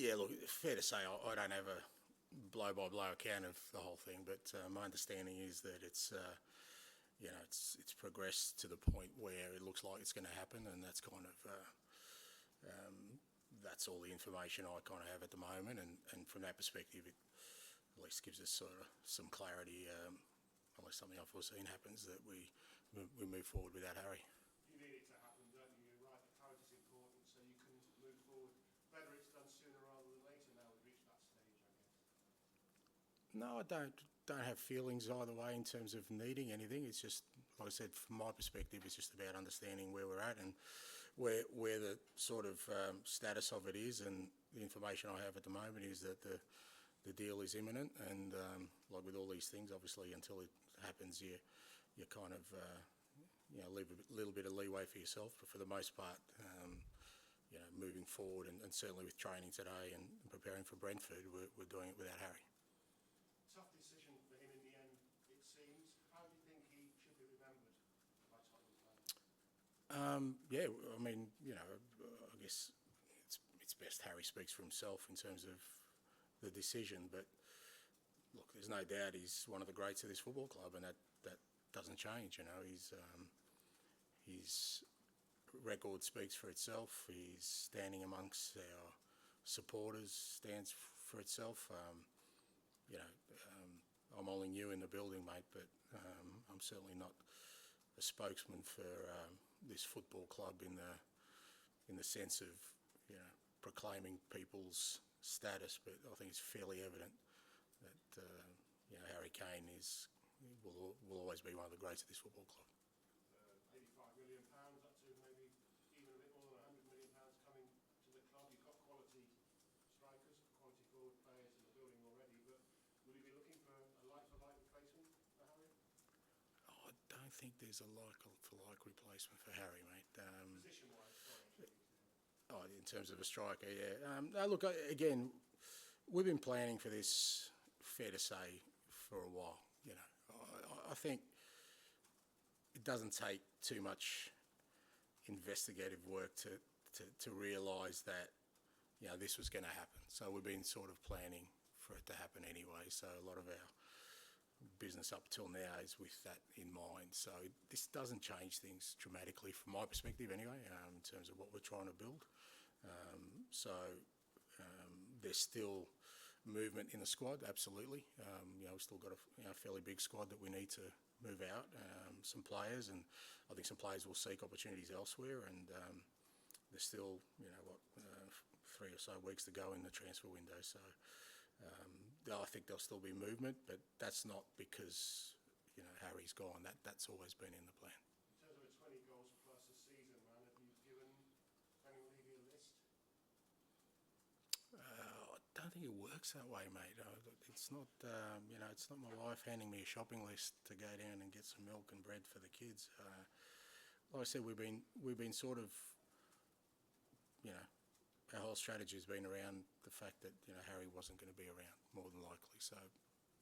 Yeah, look, fair to say I don't have a blow-by-blow account of the whole thing, but my understanding is that it's progressed to the point where it looks like it's going to happen, and that's kind of that's all the information I kind of have at the moment, and from that perspective, it at least gives us sort of some clarity, unless something unforeseen happens, that we move forward without Harry. You need it to happen, don't you? You're right, the clarity is important, so you can move forward. Whether it's done sooner rather than later now we've reached that stage, I guess. No, I don't have feelings either way in terms of needing anything. It's just, like I said, from my perspective, it's just about understanding where we're at and where the sort of status of it is. And the information I have at the moment is that the deal is imminent. And like with all these things, obviously, until it happens, you kind of leave a little bit of leeway for yourself. But for the most part, moving forward, and certainly with training today and preparing for Brentford, we're doing it without Harry. Tough decision for him in the end, it seems. How do you think he should be remembered by Tottenham fans? Yeah, I mean, I guess it's best Harry speaks for himself in terms of the decision. But look, there's no doubt he's one of the greats of this football club, and that doesn't change. His record speaks for itself. His standing amongst our supporters stands for itself. I'm only new in the building, mate, but I'm certainly not a spokesman for this football club in the sense of proclaiming people's status. But I think it's fairly evident that Harry Kane will always be one of the greats of this football club. £85 million, up to maybe even a bit more than £100 million coming to the club. You've got quality strikers, quality forward players in the building already, but will you be looking for a like-for-like replacement for Harry? I don't think there's a like-for-like replacement for Harry, mate. Position-wise, sorry. In terms of a striker, yeah. No, look, again, we've been planning for this, fair to say, for a while. I think it doesn't take too much investigative work to realise that this was going to happen. So we've been sort of planning for it to happen anyway. So a lot of our business up till now is with that in mind. So this doesn't change things dramatically from my perspective anyway, in terms of what we're trying to build. There's still movement in the squad, absolutely. We've still got a fairly big squad that we need to move out, some players, and I think some players will seek opportunities elsewhere, and there's still 3 or so weeks to go in the transfer window, so I think there'll still be movement, but that's not because Harry's gone. That's always been in the plan. In terms of a 20 goals plus a season, man, have you given Premier League a list? I don't think it works that way, mate. It's not, it's not my wife handing me a shopping list to go down and get some milk and bread for the kids. Like I said, we've been sort of, our whole strategy has been around the fact that Harry wasn't going to be around, more than likely. So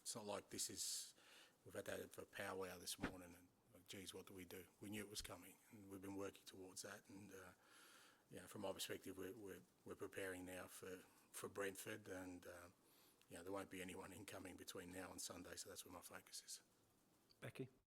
it's not like we've had that for a powwow this morning and like, geez, what do? We knew it was coming, and we've been working towards that. And from my perspective, we're preparing now for Brentford, and there won't be anyone incoming between now and Sunday, so that's where my focus is. Becky?